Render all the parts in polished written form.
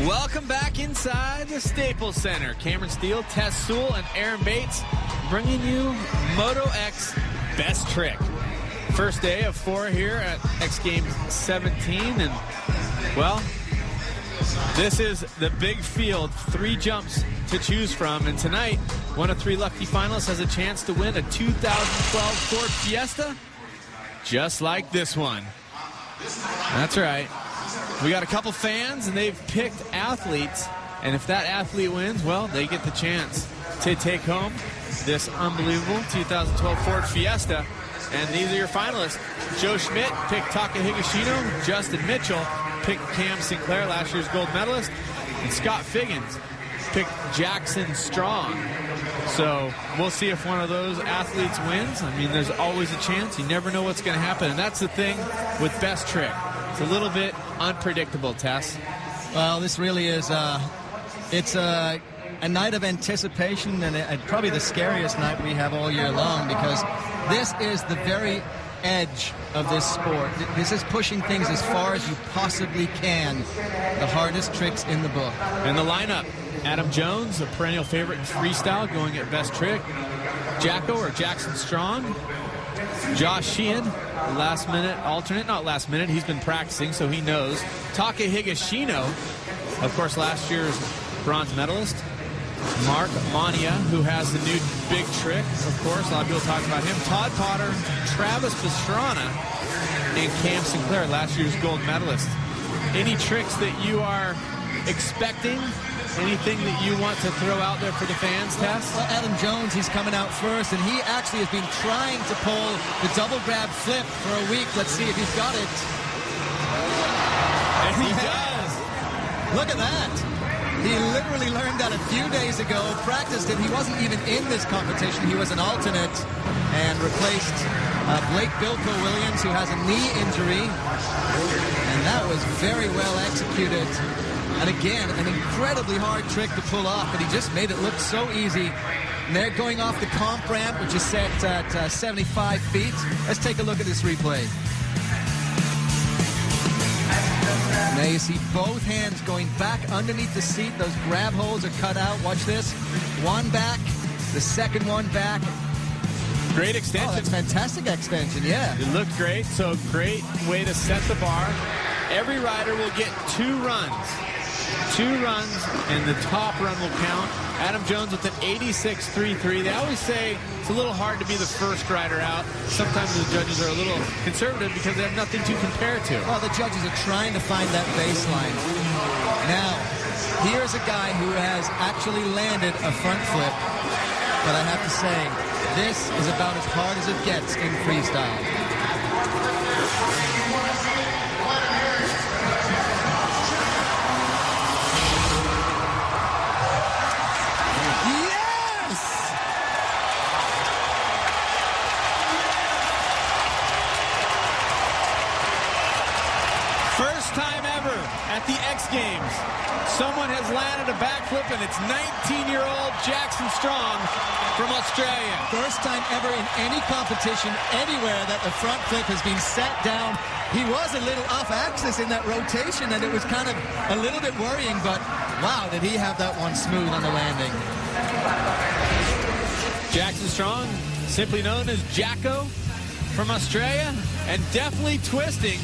Welcome back inside the Staples Center. Cameron Steele, Tess Sewell, and Aaron Bates bringing you Moto X Best Trick. First day of 4 here at X Games 17, and well, this is the big field, 3 jumps to choose from, and tonight, one of 3 lucky finalists has a chance to win a 2012 Ford Fiesta, just like this one. That's right. We got a couple fans, and they've picked athletes, and if that athlete wins, well, they get the chance to take home this unbelievable 2012 Ford Fiesta. And these are your finalists. Joe Schmidt picked Taka Higashino. Justin Mitchell picked Cam Sinclair, last year's gold medalist. And Scott Figgins picked Jackson Strong. So we'll see if one of those athletes wins. I mean, there's always a chance. You never know what's going to happen. And that's the thing with Best Trick. It's a little bit unpredictable, Tess. Well, this really is it's a night of anticipation, and probably the scariest night we have all year long, because this is the very edge of this sport. This is pushing things as far as you possibly can. The hardest tricks in the book. In the lineup, Adam Jones, a perennial favorite in freestyle, going at Best Trick. Jacko or Jackson Strong. Josh Sheehan, last minute alternate. Not last minute, he's been practicing, so he knows. Taka Higashino, of course, last year's bronze medalist. Mark Mania, who has the new big trick, of course. A lot of people talk about him. Todd Potter, Travis Pastrana, and Cam Sinclair, last year's gold medalist. Any tricks that you are expecting? Anything that you want to throw out there for the fans, Tess? Well, Adam Jones, he's coming out first, and he actually has been trying to pull the double grab flip for a week. Let's see if he's got it. And he does. Look at that. He literally learned that a few days ago, practiced it. He wasn't even in this competition. He was an alternate and replaced Blake Bilko Williams, who has a knee injury. And that was very well executed. And again, an incredibly hard trick to pull off, but he just made it look so easy. And they're going off the comp ramp, which is set at 75 feet. Let's take a look at this replay. Now you see both hands going back underneath the seat. Those grab holes are cut out. Watch this. One back, the second one back. Great extension. Oh, that's fantastic extension, yeah. It looked great, so great way to set the bar. Every rider will get 2 runs. 2 runs, and the top run will count. Adam Jones with an 86.33. They always say it's a little hard to be the first rider out. Sometimes the judges are a little conservative because they have nothing to compare to. Well, the judges are trying to find that baseline. Now, here's a guy who has actually landed a front flip. But I have to say, this is about as hard as it gets in freestyle. First time ever at the X Games, someone has landed a backflip, and it's 19-year-old Jackson Strong from Australia. First time ever in any competition anywhere that the front flip has been set down. He was a little off axis in that rotation, and it was kind of a little bit worrying, but wow, did he have that one smooth on the landing. Jackson Strong, simply known as Jacko from Australia, and definitely twisting.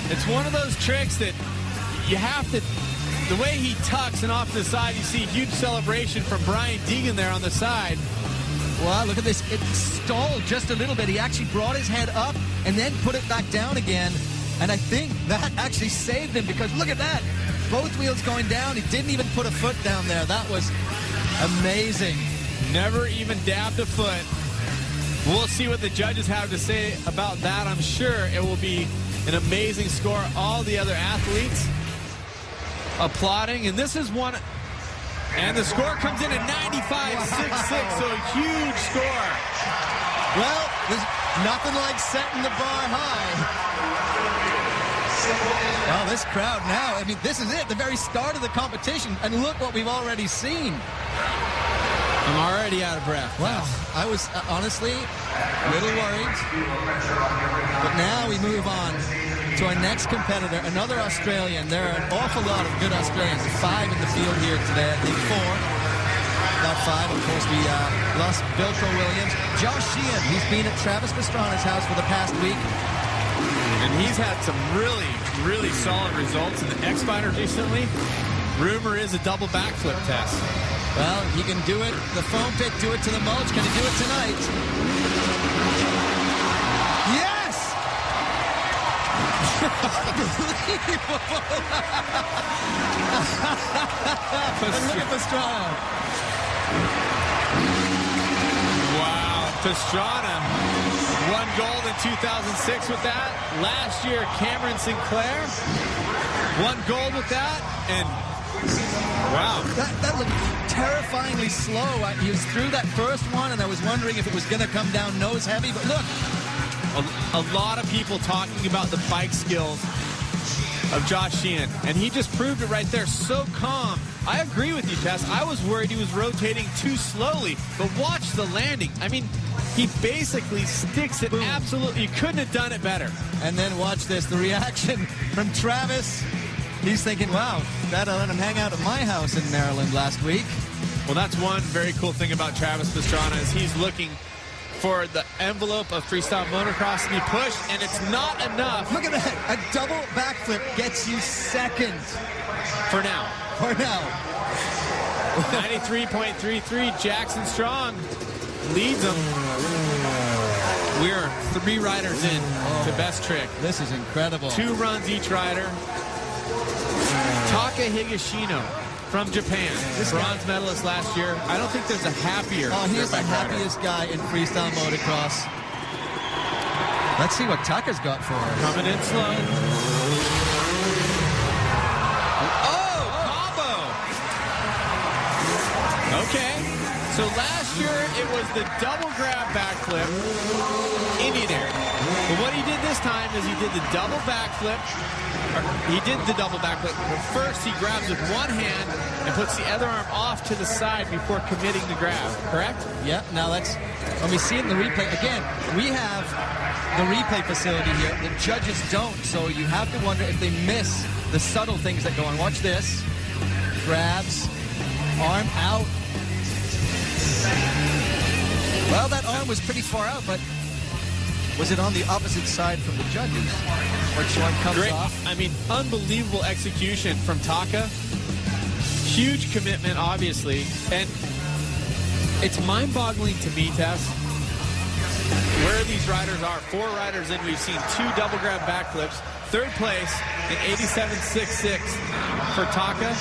It's one of those tricks that you have to, the way he tucks and off to the side, you see huge celebration from Brian Deegan there on the side. Wow, look at this. It stalled just a little bit. He actually brought his head up and then put it back down again. And I think that actually saved him, because look at that. Both wheels going down. He didn't even put a foot down there. That was amazing. Never even dabbed a foot. We'll see what the judges have to say about that. I'm sure it will be an amazing score. All the other athletes applauding, and this is one, and the score comes in at 95.66, so a huge score. Well, there's nothing like setting the bar high. Well, this crowd now, I mean, this is it, the very start of the competition, and look what we've already seen. I'm already out of breath. Wow, I was honestly a little worried, but now we move on. to our next competitor, another Australian. There are an awful lot of good Australians. 5 in the field here today. I think 4. Not 5. Of course, we lost Bilko Williams. Josh Sheehan, he's been at Travis Pastrana's house for the past week. And he's had some really, really solid results in the X-Fighter recently. Rumor is a double backflip test. Well, he can do it. The foam pit, do it to the mulch. Can he do it tonight? Yes! Unbelievable! And look at Pastrana. Wow, Pastrana won gold in 2006 with that. Last year, Cameron Sinclair won gold with that. And wow. That looked terrifyingly slow. He was through that first one, and I was wondering if it was going to come down nose heavy. But look. A lot of people talking about the bike skills of Josh Sheehan, and he just proved it right there. So calm. I agree with you, Tess. I was worried he was rotating too slowly, but watch the landing. I mean, he basically sticks it. Boom. Absolutely. You couldn't have done it better. And then watch this, the reaction from Travis. He's thinking, wow, that'll let him hang out at my house in Maryland last week. Well, that's one very cool thing about Travis Pastrana is he's looking for the envelope of freestyle motocross to be pushed, and it's not enough. Look at that. A double backflip gets you second. For now. For now. 93.33, Jackson Strong leads them. We're 3 riders in to best trick. This is incredible. 2 runs each rider. Taka Higashino from Japan, bronze medalist last year. I don't think there's a happier. Oh, he's the happiest guy in freestyle motocross. Let's see what Taka's got for us. Coming in slow. Oh, combo. Okay. So last year it was the double grab backflip, Indian air. But what he did this time is he did the double backflip. He did the double backflip, but first he grabs with one hand and puts the other arm off to the side before committing the grab, correct? Yep. Now let's, when we see it in the replay, again, we have the replay facility here. The judges don't, so you have to wonder if they miss the subtle things that go on. Watch this. Grabs, arm out. Well, that arm was pretty far out, but was it on the opposite side from the judges? Or one comes off? I mean, unbelievable execution from Taka. Huge commitment, obviously. And it's mind-boggling to me, Tess, where these riders are. 4 riders in, we've seen 2 double grab backflips. 3rd place in 87.66 for Taka.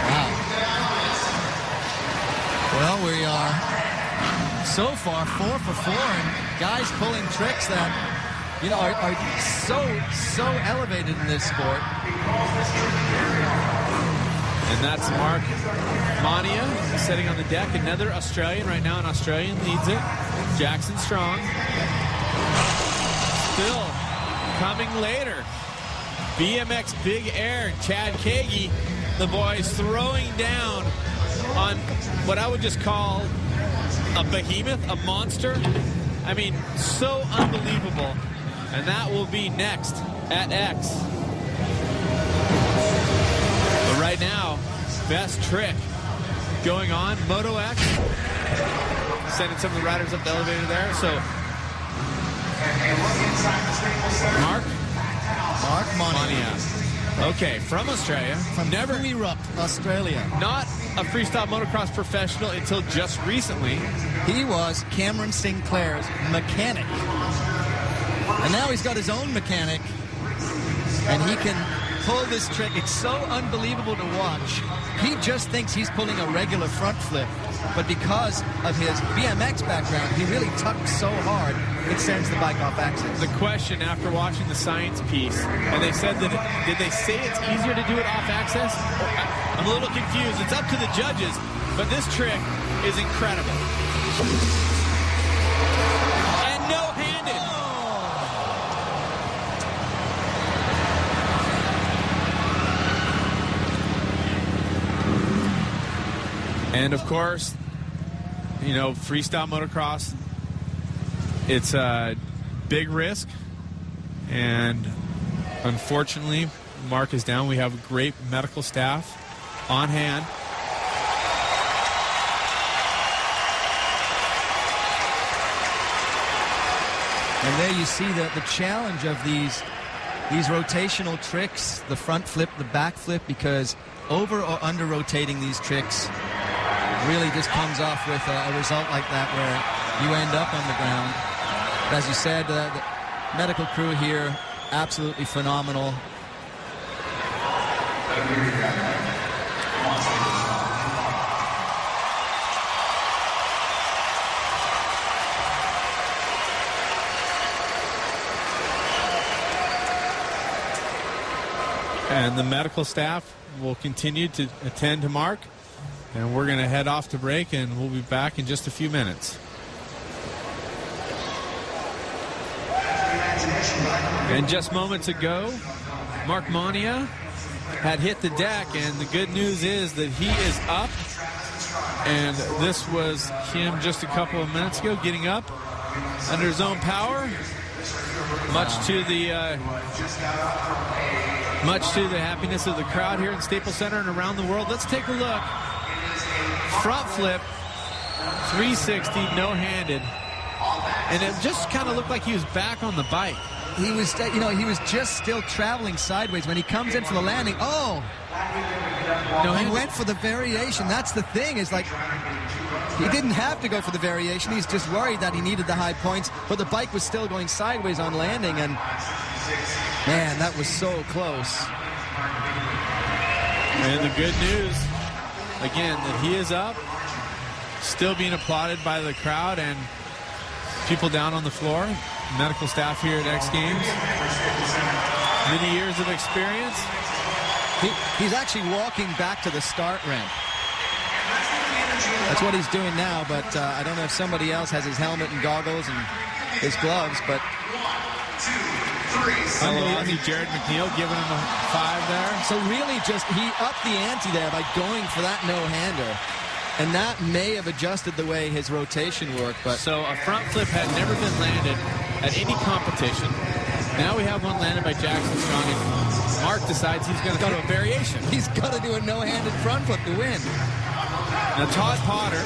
Wow. Well, we are so far 4 for 4, and guys pulling tricks that, you know, are so elevated in this sport. And that's Mark Mania sitting on the deck. Another Australian right now. An Australian leads it. Jackson Strong. Still coming later. BMX Big Air, Chad Kagi. The boys throwing down on what I would just call a behemoth, a monster. I mean, so unbelievable. And that will be next at X. But right now, best trick going on. Moto X. Sending some of the riders up the elevator there. So, Mark Monia. Okay, from Australia. From Neverup, Australia. Not a freestyle motocross professional until just recently. He was Cameron Sinclair's mechanic. And now he's got his own mechanic. And he can pull this trick. It's so unbelievable to watch. He just thinks he's pulling a regular front flip. But because of his BMX background, he really tucks so hard, it sends the bike off axis. The question after watching the science piece, and they said that, did they say it's easier to do it off axis? I'm a little confused. It's up to the judges, but this trick is incredible. And no-handed. And of course, you know, freestyle motocross, it's big risk, and unfortunately, Mark is down. We have great medical staff on hand. And there you see the challenge of these rotational tricks, the front flip, the back flip, because over or under rotating these tricks really just comes off with a result like that where you end up on the ground. But as you said, the medical crew here, absolutely phenomenal. And the medical staff will continue to attend to Mark. And we're going to head off to break, and we'll be back in just a few minutes. And just moments ago, Mark Monia had hit the deck, and the good news is that he is up. And this was him just a couple of minutes ago, getting up under his own power, much to the happiness of the crowd here in Staples Center and around the world. Let's take a look. Front flip, 360, no-handed, and it just kind of looked like he was back on the bike. He was, he was just still traveling sideways when he comes in for the landing. Oh, no, he went for the variation. That's the thing, is like he didn't have to go for the variation. He's just worried that he needed the high points, but the bike was still going sideways on landing, and man, that was so close. And the good news, again, that he is up, still being applauded by the crowd and people down on the floor, medical staff here at X Games. Many years of experience. He's actually walking back to the start ramp. That's what he's doing now, but I don't know if somebody else has his helmet and goggles and his gloves, but... Jared McNeil giving him a 5 there. So really just, he upped the ante there by going for that no-hander. And that may have adjusted the way his rotation worked, but... So a front flip had never been landed at any competition. Now we have one landed by Jackson Strong, and Mark decides he's going to do a variation. He's got to do a no-handed front flip to win. Now Todd Potter,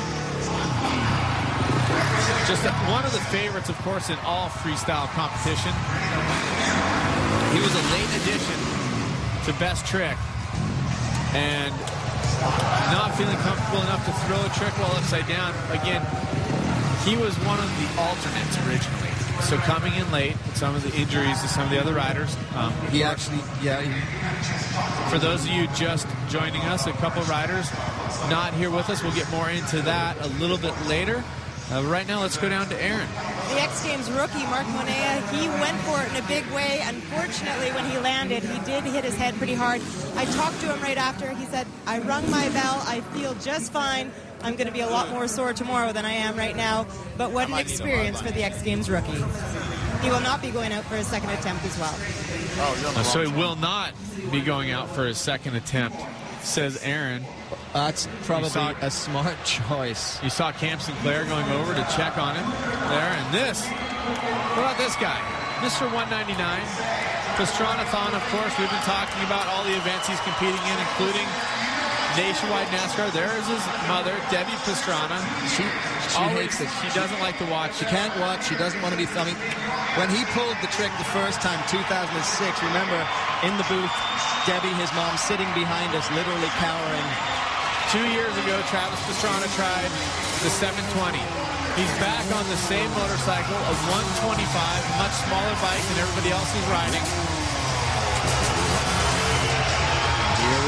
just one of the favorites, of course, in all freestyle competition. He was a late addition to Best Trick, and not feeling comfortable enough to throw a trick while upside down. Again, he was one of the alternates originally. So coming in late with some of the injuries to some of the other riders. For those of you just joining us, a couple of riders not here with us. We'll get more into that a little bit later. Right now, let's go down to Aaron. The X Games rookie, Mark Monia, he went for it in a big way. Unfortunately, when he landed, he did hit his head pretty hard. I talked to him right after. He said, I rung my bell. I feel just fine. I'm going to be a lot more sore tomorrow than I am right now. But what an experience for the X Games rookie. He will not be going out for his second attempt as well. So he will not be going out for his second attempt, says Aaron. That's probably a smart choice. You saw Cam Sinclair going over to check on him there. And this, what about this guy? Mr. 199, Pastranathon, of course. We've been talking about all the events he's competing in, including Nationwide NASCAR. There is his mother, Debbie Pastrana. She hates it. She doesn't like to watch. She can't watch. She doesn't want to be filming. When he pulled the trick the first time, 2006, remember, in the booth, Debbie, his mom, sitting behind us, literally cowering. 2 years ago, Travis Pastrana tried the 720. He's back on the same motorcycle, a 125, much smaller bike than everybody else is riding.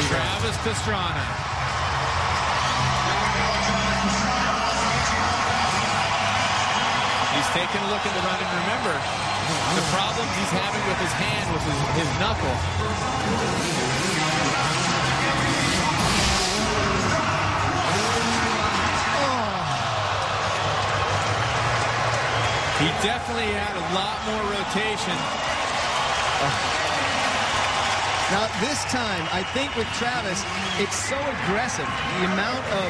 Travis Pastrana. He's taking a look at the run, and remember, the problems he's having with his hand, with his knuckle. He definitely had a lot more rotation. Now, this time, I think with Travis, it's so aggressive. The amount of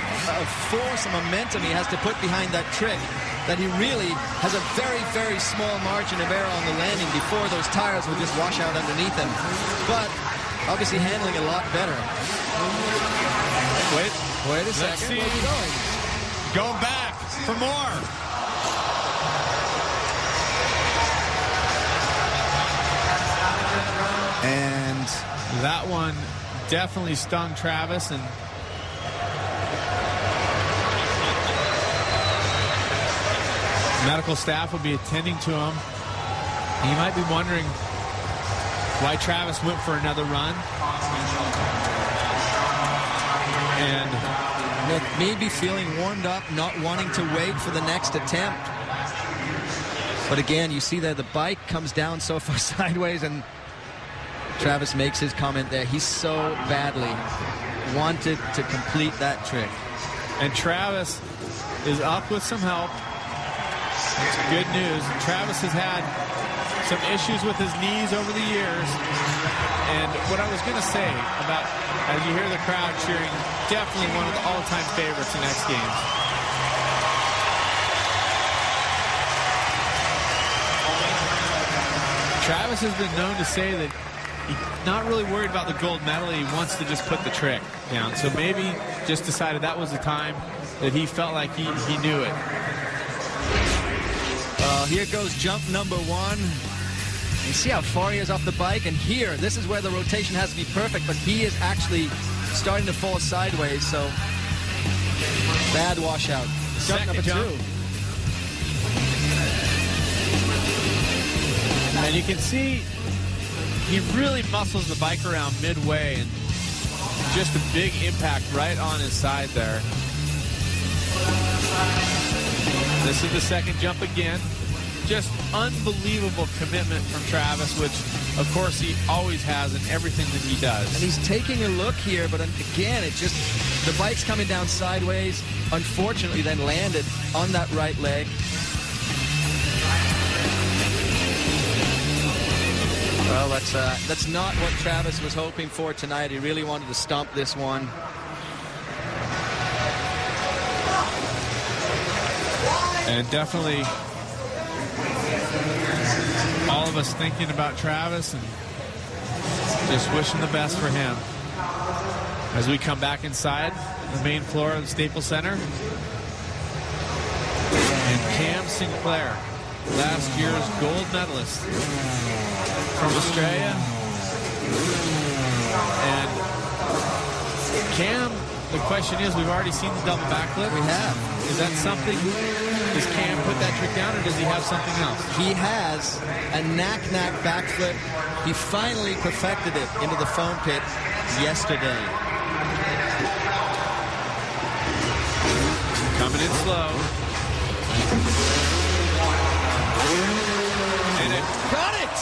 force and momentum he has to put behind that trick that he really has a very, very small margin of error on the landing before those tires will just wash out underneath him. But obviously handling a lot better. Wait a second. Where are you going? Going back for more. And that one definitely stung Travis, and medical staff will be attending to him. You might be wondering why Travis went for another run. And maybe feeling warmed up, not wanting to wait for the next attempt. But again, you see that the bike comes down so far sideways, and Travis makes his comment there. He so badly wanted to complete that trick. And Travis is up with some help. It's good news. Travis has had some issues with his knees over the years. And what I was going to say about, as you hear the crowd cheering, definitely one of the all-time favorites in X Games. Travis has been known to say that he's not really worried about the gold medal. He wants to just put the trick down. So maybe just decided that was the time that he felt like he knew it. Here goes jump number one. You see how far he is off the bike, and here, this is where the rotation has to be perfect, but he is actually starting to fall sideways, so bad washout. Jump number two. And you can see he really muscles the bike around midway, and just a big impact right on his side there. This is the second jump again. Just unbelievable commitment from Travis, which, of course, he always has in everything that he does. And he's taking a look here, but again, it just, the bike's coming down sideways, unfortunately then landed on that right leg. Well, that's not what Travis was hoping for tonight. He really wanted to stomp this one. And definitely all of us thinking about Travis and just wishing the best for him. As we come back inside the main floor of the Staples Center. And Cam Sinclair, last year's gold medalist from Australia. And Cam, the question is, we've already seen the double backflip. We have. Is that something? Does Cam put that trick down, or does he have something else? He has a knack-knack backflip. He finally perfected it into the foam pit yesterday. Coming in slow. And it got it!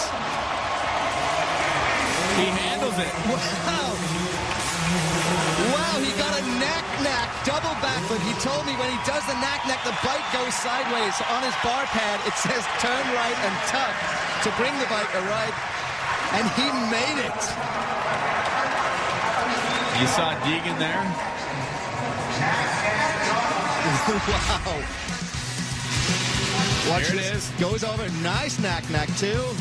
He handles it. Wow! Wow, he got a knack-knack double backflip. He told me when he does the knack-knack, the bike goes sideways. On his bar pad, it says turn right and tuck to bring the bike right. And he made it. You saw Deegan there? Wow. Watch Here it this. is. Goes over. Nice knack-knack, too.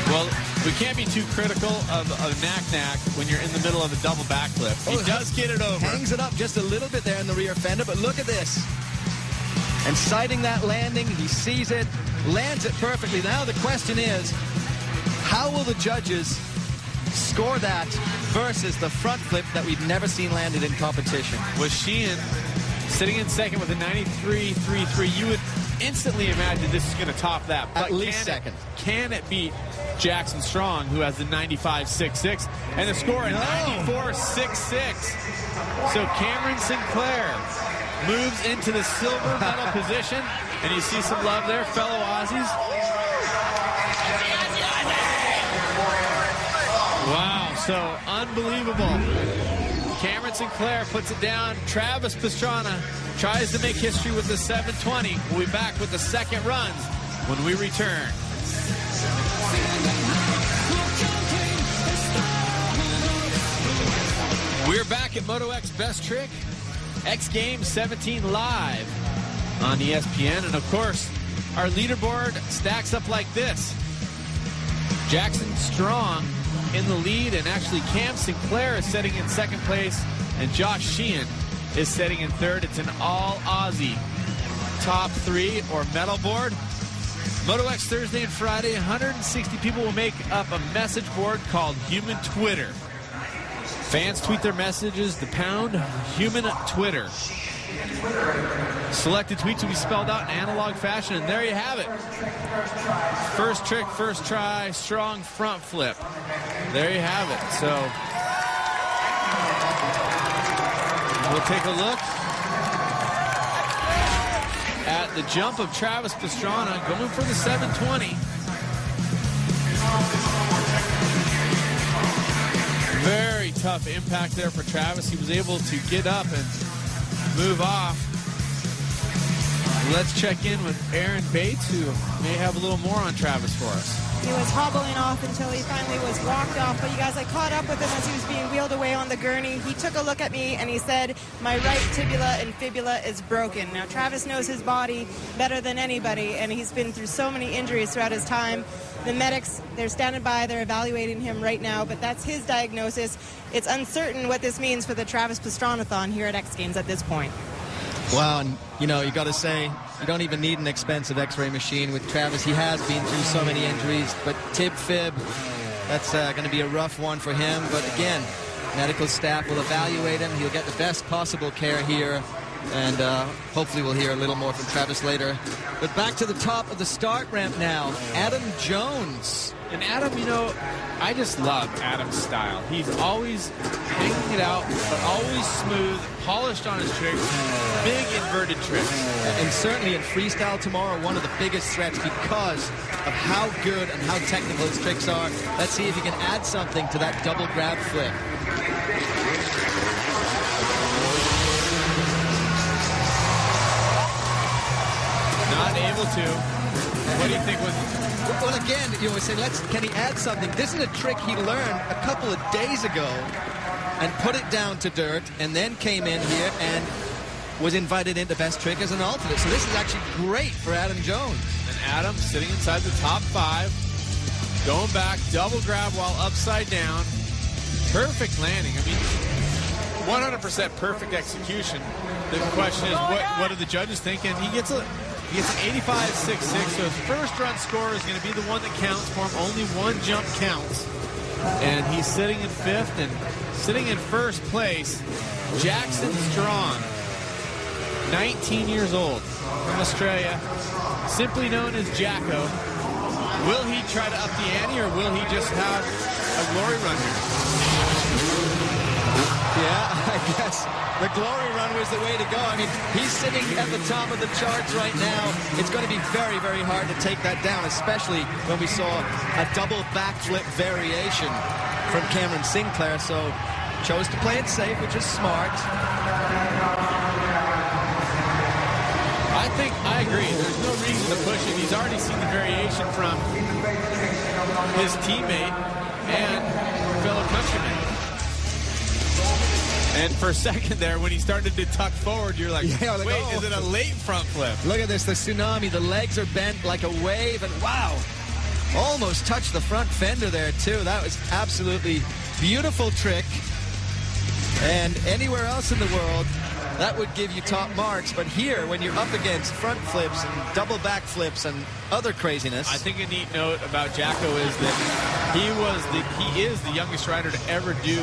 Well, we can't be too critical of a knack-knack when you're in the middle of a double backflip. He does get it over. Hangs it up just a little bit there in the rear fender, but look at this. And sighting that landing, he sees it, lands it perfectly. Now the question is, how will the judges score that versus the front flip that we've never seen landed in competition? With Sheehan sitting in second with a 93.33, you would instantly imagine this is going to top that. But At least second. Can it beat Jackson Strong, who has the 95.66, and the score at 94.66? So Cameron Sinclair moves into the silver medal position, and you see some love there, fellow Aussies. Wow, so unbelievable. Cameron Sinclair puts it down. Travis Pastrana tries to make history with the 720. We'll be back with the second runs when we return. back at Moto X Best Trick, X Games 17 live on ESPN. And of course, our leaderboard stacks up like this. Jackson Strong in the lead, and actually Cam Sinclair is sitting in second place, and Josh Sheehan is sitting in third. It's an all Aussie top 3 or medal board. Moto X Thursday and Friday, 160 people will make up a message board called Human Twitter. Fans tweet their messages to pound Human Twitter. Selected tweets will be spelled out in analog fashion, and there you have it. First trick, first try, strong front flip. There you have it. So we'll take a look at the jump of Travis Pastrana going for the 720. Very tough impact there for Travis. He was able to get up and move off. Let's check in with Aaron Bates, who may have a little more on Travis for us. He was hobbling off until he finally was walked off. But you guys, I caught up with him as he was being wheeled away on the gurney. He took a look at me and he said, my right tibia and fibula is broken. Now, Travis knows his body better than anybody, and he's been through so many injuries throughout his time. The medics, they're standing by, they're evaluating him right now, but that's his diagnosis. It's uncertain what this means for the Travis Pastranathon here at X Games at this point. Wow, and you know, you got to say, you don't even need an expensive x-ray machine with Travis. He has been through so many injuries, but tib-fib, that's going to be a rough one for him. But again, medical staff will evaluate him. He'll get the best possible care here, and hopefully we'll hear a little more from Travis later. But back to the top of the start ramp now, Adam Jones. And Adam, you know, I just love Adam's style. He's always hanging it out, but always smooth, polished on his tricks, big inverted tricks. And certainly in freestyle tomorrow, one of the biggest threats because of how good and how technical his tricks are. Let's see if he can add something to that double grab flip. Not able to. What do you think was... Well, again, you know, we say, can he add something? This is a trick he learned a couple of days ago and put it down to dirt, and then came in here and was invited into Best Trick as an alternate. So this is actually great for Adam Jones. And Adam sitting inside the top 5, going back, double grab while upside down. Perfect landing. I mean, 100% perfect execution. The question is, what do the judges think? And he gets an 85.66, so his first run score is going to be the one that counts for him. Only one jump counts. And he's sitting in 5th, and sitting in 1st place, Jackson Strong, 19 years old, from Australia, simply known as Jacko. Will he try to up the ante, or will he just have a glory run here? Yeah, I guess the glory run was the way to go. I mean, he's sitting at the top of the charts right now. It's going to be very, very hard to take that down, especially when we saw a double backflip variation from Cameron Sinclair. So chose to play it safe, which is smart. I agree. There's no reason to push him. He's already seen the variation from his teammate and fellow countryman. And for a second there, when he started to tuck forward, you're like, wait, oh. Is it a late front flip? Look at this, the tsunami. The legs are bent like a wave, and wow, almost touched the front fender there, too. That was absolutely beautiful trick. And anywhere else in the world, that would give you top marks. But here, when you're up against front flips and double back flips and other craziness. I think a neat note about Jacko is that he is the youngest rider to ever do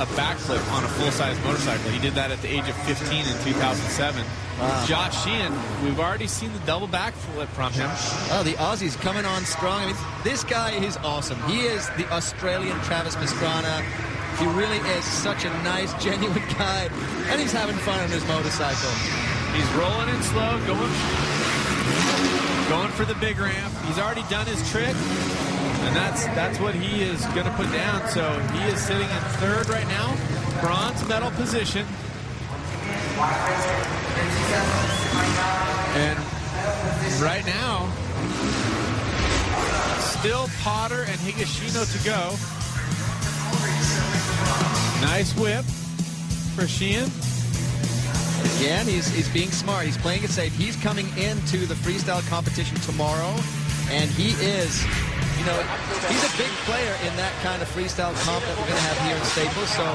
a backflip on a full-size motorcycle. He did that at the age of 15 in 2007. Wow. Josh Sheehan, we've already seen the double backflip from him. Oh, the Aussies coming on strong. I mean, this guy is awesome. He is the Australian Travis Pastrana. He really is such a nice, genuine guy, and he's having fun on his motorcycle. He's rolling in slow, going for the big ramp. He's already done his trick, and that's what he is going to put down. So he is sitting in 3rd right now, bronze medal position. And right now, still Potter and Higashino to go. Nice whip. for Sheehan. Again, he's being smart. He's playing it safe. He's coming into the freestyle competition tomorrow, and he is, you know, he's a big player in that kind of freestyle comp that we're going to have here in Staples. So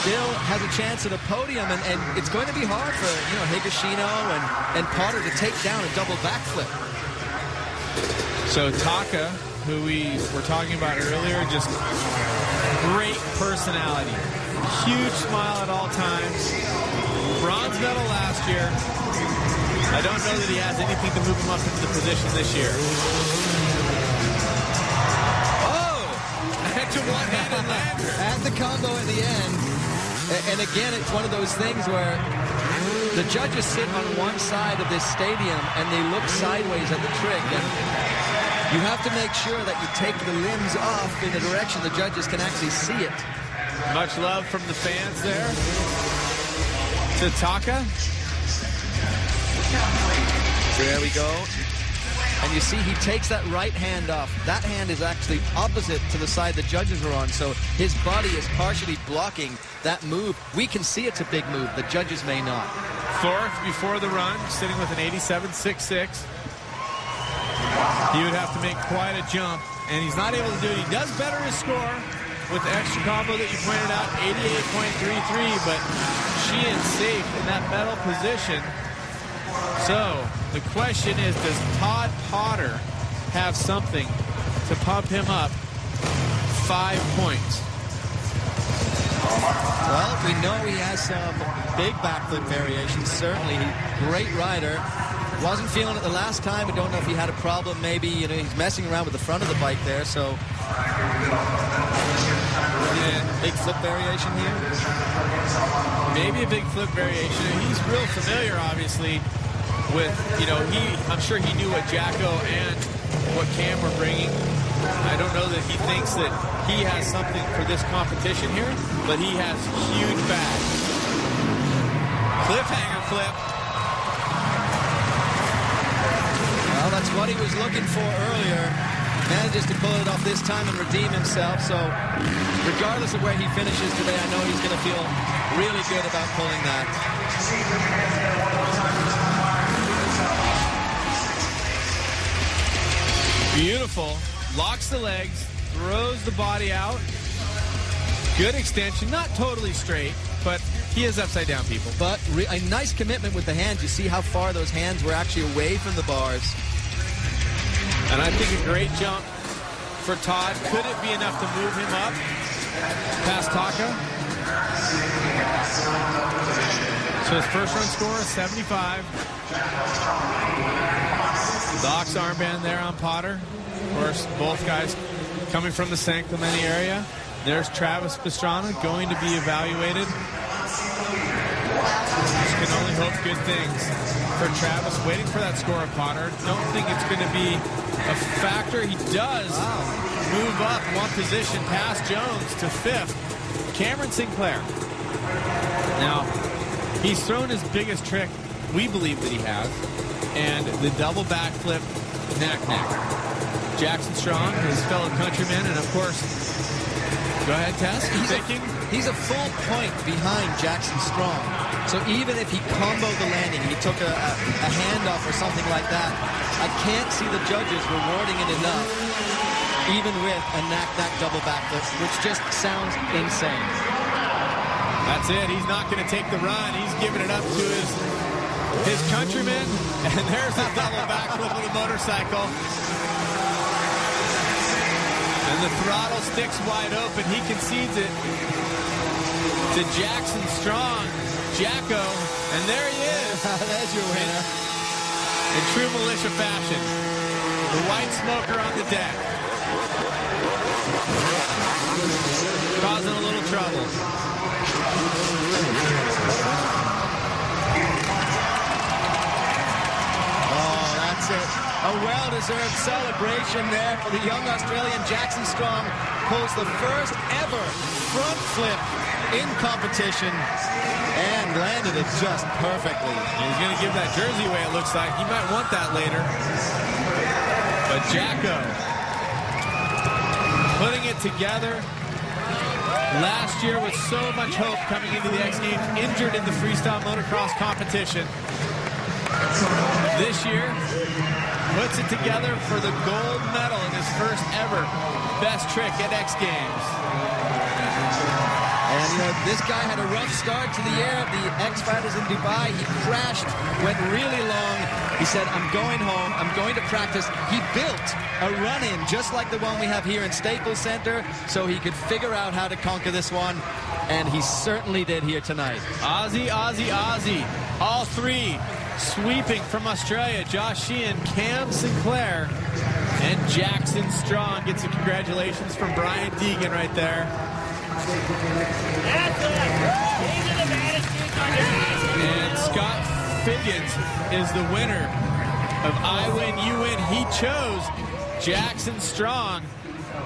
still has a chance at a podium, and it's going to be hard for, you know, Higashino and Potter to take down a double backflip. So Taka, who we were talking about earlier, just great personality. Huge smile at all times. Bronze medal last year. I don't know that he has anything to move him up into the position this year. Oh! That's a one-handed lander. And the combo at the end. And again, it's one of those things where the judges sit on one side of this stadium and they look sideways at the trick. And you have to make sure that you take the limbs off in the direction the judges can actually see it. Much love from the fans there. To Taka. There we go. And you see he takes that right hand off. That hand is actually opposite to the side the judges are on, so his body is partially blocking that move. We can see it's a big move. The judges may not. Fourth before the run, sitting with an 87.66. He would have to make quite a jump, and he's not able to do it. He does better his score with the extra combo that you pointed out, 88.33, but Sheehan's safe in that medal position. So the question is, does Todd Potter have something to pump him up 5 points? Well, we know he has some big backflip variations, certainly. Great rider. Wasn't feeling it the last time. I don't know if he had a problem. Maybe, you know, he's messing around with the front of the bike there, so... Big flip variation here? Maybe a big flip variation. He's real familiar, obviously, with, you know, I'm sure he knew what Jacko and what Cam were bringing. I don't know that he thinks that he has something for this competition here, but he has huge bags. Cliffhanger flip. Well, that's what he was looking for earlier. Manages to pull it off this time and redeem himself. So regardless of where he finishes today, I know he's going to feel really good about pulling that. Beautiful. Locks the legs, throws the body out. Good extension. Not totally straight, but he is upside down, people. But a nice commitment with the hands. You see how far those hands were actually away from the bars. And I think a great jump for Todd. Could it be enough to move him up past Taka? So his first run score is 75. Doc's armband there on Potter. Of course, both guys coming from the San Clemente area. There's Travis Pastrana going to be evaluated. Just can only hope good things for Travis. Waiting for that score of Potter. Don't think it's going to be a factor. He does move up one position past Jones to fifth. Cameron Sinclair. Now, he's thrown his biggest trick, we believe that he has, and the double backflip knack-knack. Jackson Strong, his fellow countryman, and of course, go ahead, Tess. He's a full point behind Jackson Strong. So even if he comboed the landing, he took a handoff or something like that, I can't see the judges rewarding it enough, even with a knack-knack double backflip, which just sounds insane. That's it. He's not going to take the run. He's giving it up to his countryman. And there's a double backflip with a motorcycle. And the throttle sticks wide open. He concedes it to Jackson Strong. Jacko, and there he is. There's your winner. In true militia fashion. The white smoker on the deck. Causing a little trouble. Oh, that's it. A well-deserved celebration there for the young Australian. Jackson Strong pulls the first ever front flip in competition and landed it just perfectly. He's going to give that jersey away, it looks like. He might want that later. But Jacko putting it together. Last year with so much hope coming into the X Games, injured in the freestyle motocross competition. This year, puts it together for the gold medal in his first ever best trick at X Games. And, you know, this guy had a rough start to the year at the X Fighters in Dubai. He crashed, went really long. He said, I'm going home. I'm going to practice. He built a run-in just like the one we have here in Staples Center so he could figure out how to conquer this one. And he certainly did here tonight. Aussie, Aussie, Aussie. All three sweeping from Australia. Josh Sheehan, Cam Sinclair, and Jackson Strong. Gets a congratulations from Brian Deegan right there. And Scott Figgins is the winner of I Win, You Win. He chose Jackson Strong,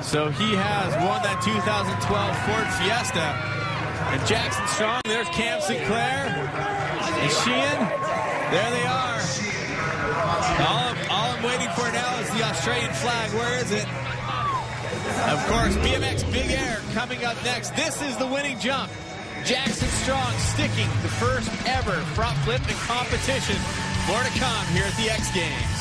so he has won that 2012 Ford Fiesta. And Jackson Strong, there's Cam Sinclair and Sheehan. There they are. All I'm waiting for now is the Australian flag. Where is it? Of course, BMX Big Air coming up next. This is the winning jump. Jackson Strong sticking the first ever front flip in competition. More to come here at the X Games.